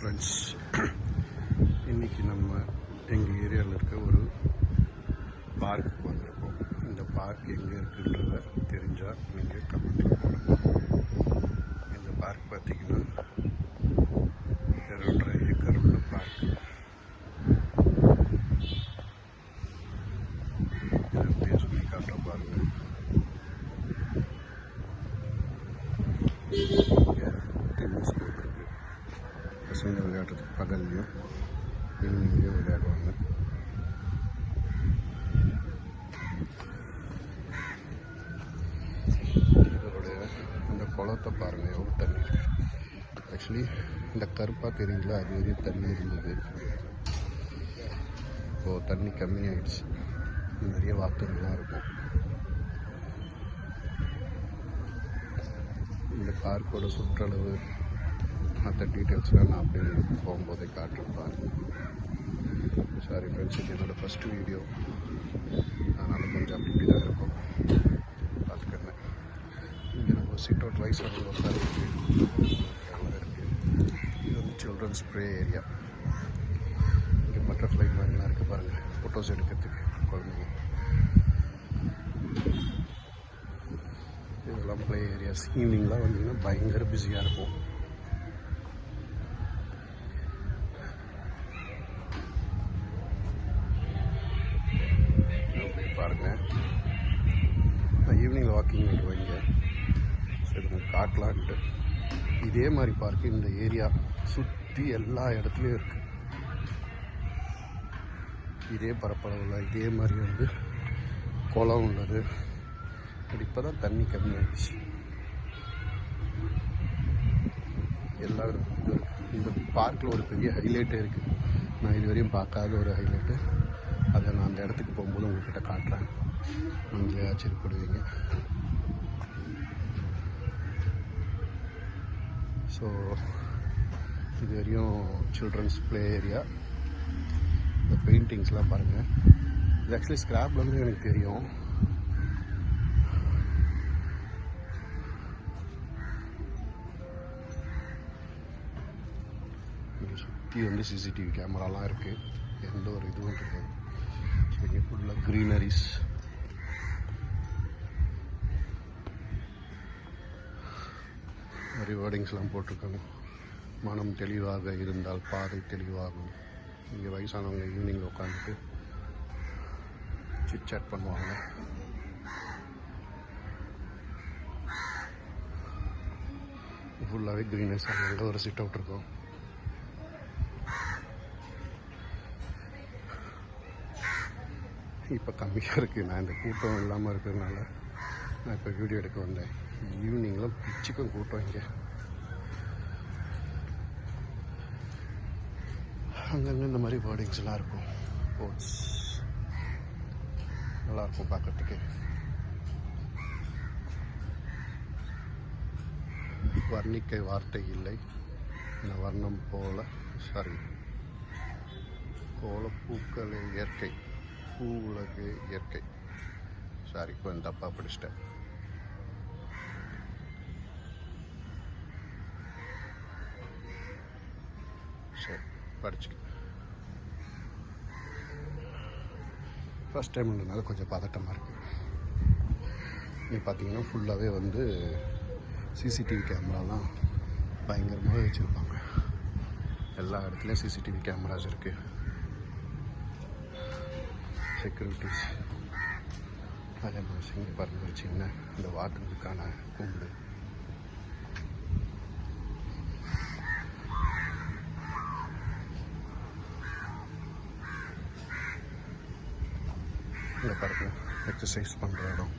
Friends, இன்றைக்கி நம்ம எங்கள் ஏரியாவில் இருக்க ஒரு பார்க்குக்கு வந்திருக்கோம். இந்த பார்க் எங்கே இருக்குன்றத தெரிஞ்சால் நீங்கள் கமெண்ட்டில் போடுங்க. இந்த பார்க் பார்த்திங்கன்னா 2.5 ஏக்கர் உள்ள பார்க்கு. இதை அப்படியே சுற்றி காட்டுற பாருங்கள். இங்கே டென்னிஸ் கோர்ட் இருக்குது. பசங்க விளையாடுறதுக்கு பகல்லையும் ஈவினிங்லேயும் விளையாடுவாங்க. இதோடைய இந்த குளத்தை பாருங்கள், எவ்வளோ தண்ணி இருக்குது. ஆக்சுவலி இந்த கருப்பாக தெரியல, அது வரையும் தண்ணி இருந்தது. இப்போது தண்ணி கம்மியாயிடுச்சு. நிறைய வாத்துகள்லாம் இருக்கும். இந்த பார்க்கோட சுற்றளவு மற்ற டீட்டெயில்ஸ்லாம் நான் அப்படியே போகும்போதே காட்டுறேன். சாரி ஃப்ரெண்ட்ஸ், இது என்னோடய ஃபஸ்ட்டு வீடியோ, அதனால் கொஞ்சம் அப்படி இப்படி தான் இருக்கும், பார்த்துக்கங்க. இங்கே நம்ம சிட் அவுட் வைஸ் உட்கார இருக்குது. இது வந்து சில்ட்ரன்ஸ் ப்ளே ஏரியா. இங்கே பட்டர்ஃப்ளை மாதிரிலாம் இருக்குது பாருங்கள், ஃபோட்டோஸ் எடுக்கிறதுக்கு குழந்தைங்க. இதெல்லாம் ப்ளே ஏரியாஸ். ஈவினிங்லாம் வந்தீங்கன்னா பயங்கர பிஸியாக இருக்கும். பாருங்கள், நான் ஈவினிங்கில் வாக்கிங் வருவேங்க. சரி, காட்டலான்ட்டு இதே மாதிரி பார்க்கு இந்த ஏரியா சுற்றி எல்லா இடத்துலையும் இருக்குது. இதே பரப்பளவில் இதே மாதிரி வந்து குளம் உள்ளது. இப்போ தான் தண்ணி கம்மியாகிடுச்சு. எல்லா இந்த பார்க்கில் ஒரு பெரிய ஹைலைட்டே இருக்குது. நான் இது வரையும் பார்க்காத ஒரு ஹைலைட்டு. அதை நான் அந்த இடத்துக்கு போகும்போது உங்கள்கிட்ட காட்டுறேன். நீங்களே ஆச்சரியப்படுவீங்க. ஸோ இது வரையும் சில்ட்ரன்ஸ் ப்ளே ஏரியா. இந்த பெயிண்டிங்ஸ்லாம் பாருங்கள். இது ஆக்சுவலி ஸ்கிராப்ல வந்து எனக்கு தெரியும். இங்கே சுற்றி வந்து சிசிடிவி கேமராலாம் இருக்குது. எந்த ஒரு இதுவும் கிடையாது. ஸோ இங்கே ஃபுல்லாக க்ரீனரிஸ். நிறைய வேர்டிங்ஸ்லாம் போட்டிருக்காங்க. மனம் தெளிவாக இருந்தால் பாதை தெளிவாகும். இங்கே வயசானவங்க ஈவினிங் உட்காந்துட்டு சிட் சாட் பண்ணுவாங்க. ஃபுல்லாகவே க்ரீனஸ். அங்கே ஒரு சிட் அவுட் இருக்கும். இப்போ கம்மியாக இருக்குது. நான் இந்த கூட்டம் இல்லாமல் இருக்கிறதுனால நான் இப்போ வீடியோ எடுக்க வந்தேன். ஈவினிங்லாம் பிச்சுக்கும் கூட்டம். இங்கே அங்கங்கே இந்த மாதிரி வேர்டிங்ஸ்லாம் இருக்கும். ஸ்போர்ட்ஸ் நல்லாயிருக்கும் பார்க்குறதுக்கு. வர்ணிக்க வார்த்தை இல்லை. இந்த வர்ணம் போல பூக்களே இயற்கை, பூ உலகு இயற்கை. கொஞ்சம் தப்பாக படிச்சிட்டேன். சரி, படிச்சுக்க. ஃபஸ்ட் டைம்ன்றதுனால கொஞ்சம் பதட்டமாக இருக்குது. இங்கே பார்த்தீங்கன்னா ஃபுல்லாகவே வந்து சிசிடிவி கேமராலாம் பயங்கரமாக வச்சுருப்பாங்க. எல்லா இடத்துலையும் சிசிடிவி கேமராஸ் இருக்குது. செக்யூரிட்டிஸ். அதே மாதிரி இங்கே பாருங்க, ஒரு சின்ன இந்த வாக்குறதுக்கான கூண்டு. இங்கே பாருங்க, எக்ஸசைஸ் பண்ணுற இடம்.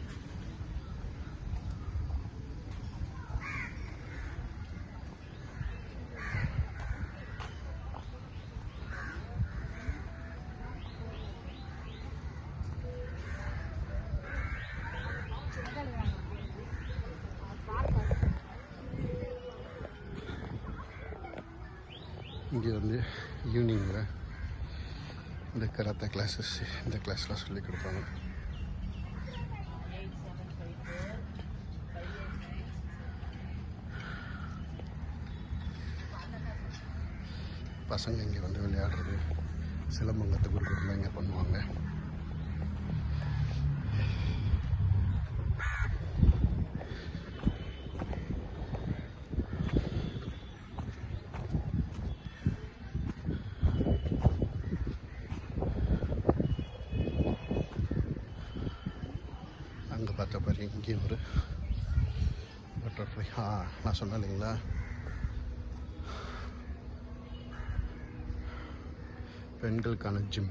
இங்கே வந்து ஈவினிங்கில் இந்த கராத்தே கிளாஸஸ், இந்த கிளாஸ்லாம் சொல்லி கொடுப்பாங்க. பசங்க இங்கே வந்து விளையாடுறது, சிலம்பங்கத்து குறுக்குலாம் இங்கே பண்ணுவாங்க. அங்கே பார்த்த பாரு, இங்கேயும் ஒரு பட்டர்ஃப்ளை. நான் சொன்னேன் இல்லைங்களா, பெண்களுக்கான ஜிம்.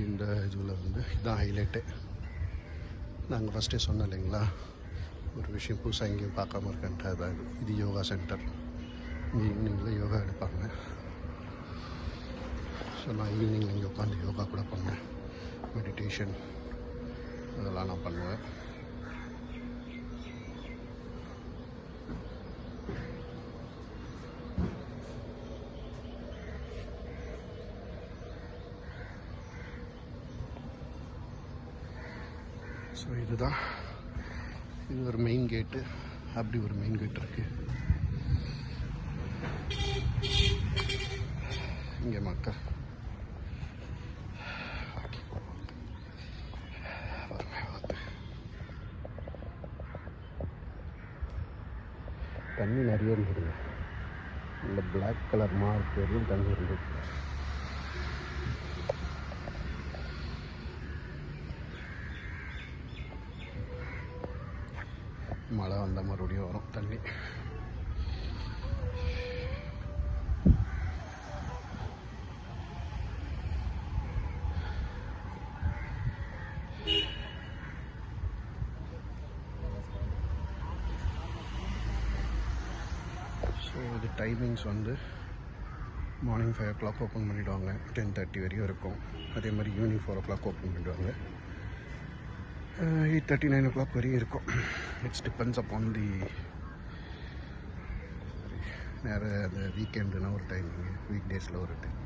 இந்த இதில் வந்து இதுதான் ஹைலைட்டு. நாங்கள் ஃபஸ்ட்டே சொன்னோம் இல்லைங்களா, ஒரு விஷயம் புதுசாக எங்கேயும் பார்க்காம இருக்கேன்ட்டு. அதான் இது யோகா சென்டர். ஈவினிங்கில் யோகா எடுப்பாங்க. ஸோ நான் ஈவினிங்கில் இங்கே உட்காந்து யோகா கூட பண்ணேன். மெடிடேஷன் அதெல்லாம் நான் பண்ணுவேன். ஸோ இதுதான், இது ஒரு மெயின் கேட்டு. அப்படி ஒரு மெயின் கேட் இருக்குது. இங்கே மக்கள் தண்ணி நிறைய இருந்ததுங்க. இந்த பிளாக் கலர் மார்க் வரையும் தண்ணி இருந்தது. மழை வந்தால் மறுபடியும் வரும் தண்ணி. ஸோ இது டைமிங்ஸ் வந்து மார்னிங் 5 o'clock ஓப்பன் பண்ணிவிடுவாங்க, 10:30 வரையும் இருக்கும். அதே மாதிரி ஈவினிங் 4 o'clock ஓப்பன் பண்ணிவிடுவாங்க, 8:30 9 o'clock வரையும் இருக்கும். இட்ஸ் டிபெண்ட்ஸ் அப்பான் தி நேர அந்த வீக்கெண்டுனா ஒரு டைமிங்கு, வீக் டேஸில் ஒரு டைம்.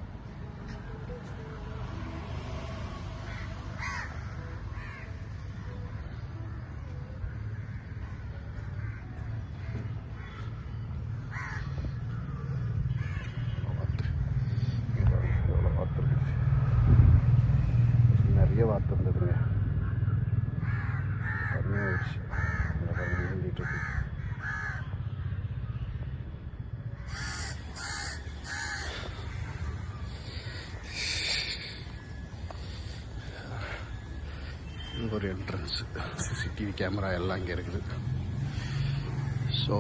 நிறைய வார்த்தை இருந்ததுங்க. கம்மியாகிடுச்சு. நீந்திட்டு இருக்கு. ஒரு என்ட்ரன்ஸ், சிசிடிவி கேமரா எல்லாம் இங்கே இருக்குது. ஸோ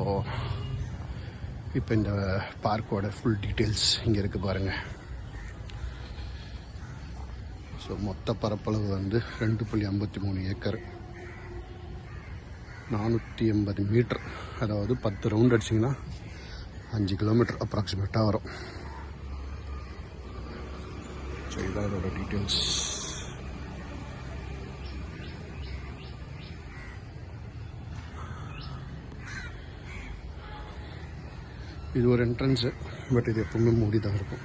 இப்போ இந்த பார்க்கோட ஃபுல் டீட்டெயில்ஸ் இங்கே இருக்குது பாருங்கள். ஸோ மொத்த பரப்பளவு வந்து 2.53 ஏக்கர், 480 மீட்டர். அதாவது 10 ரவுண்ட் அடிச்சிங்கன்னா 5 கிலோமீட்டர் அப்ராக்சிமேட்டாக வரும். ஸோ இதான் அதோட டீட்டெயில்ஸ். இது ஒரு என்ட்ரன்ஸு, பட் இது எப்பவுமே மூடி தான் இருக்கும்.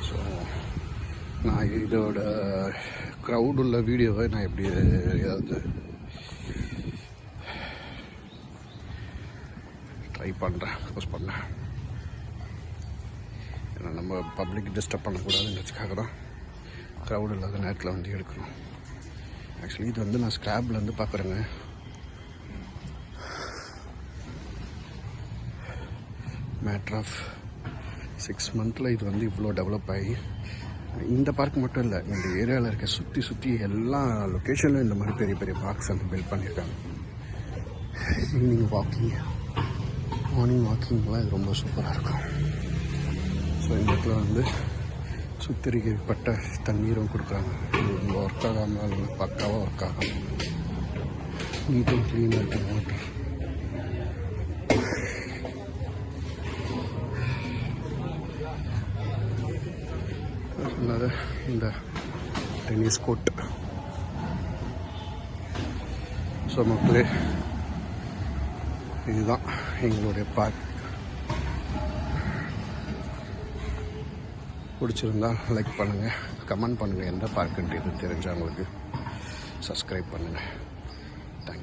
ஸோ நான் இதோட க்ரௌட் உள்ள வீடியோவை நான் எப்படி ஏதாவது ட்ரை பண்ணுறேன், போஸ்ட் பண்ணேன். ஏன்னா நம்ம பப்ளிக் டிஸ்டர்ப் பண்ணக்கூடாதுங்கிறதுக்காக தான் க்ரௌட் இல்லாத நேரத்தில் வந்து எடுக்கணும். ஆக்சுவலி இது வந்து நான் ஸ்க்ராப்லேருந்து பார்க்குறேங்க. மேட்ரு ஆஃப் 6 months இது வந்து இவ்வளோ டெவலப் ஆகி, இந்த பார்க் மட்டும் இல்லை, இந்த ஏரியாவில் இருக்க சுற்றி எல்லா லொக்கேஷன்லையும் இந்த மாதிரி பெரிய பெரிய பார்க்ஸ் வந்து பில்ட் பண்ணியிருக்காங்க. ஈவினிங் வாக்கிங், மார்னிங் வாக்கிங்லாம் இது ரொம்ப சூப்பராக இருக்கும். ஸோ இந்த இடத்துல வந்து சுத்திகரிக்கப்பட்ட தண்ணீரும் கொடுக்குறாங்க. இது ரொம்ப ஒர்க் ஆகாமல் பக்காவாக ஒர்க் ஆகும். நீட் அண்ட் க்ளீனாக இருக்குது வாட்டர். சொன்னது இந்த டென்னிஸ் கோர்ட். ஸோ மக்களே, இதுதான் எங்களுடைய பார்க். பிடிச்சிருந்தா லைக் பண்ணுங்கள், கமெண்ட் பண்ணுங்கள், எந்த பார்க்குன்ட்டு இது தெரிஞ்சவங்களுக்கு சப்ஸ்கிரைப் பண்ணுங்கள்.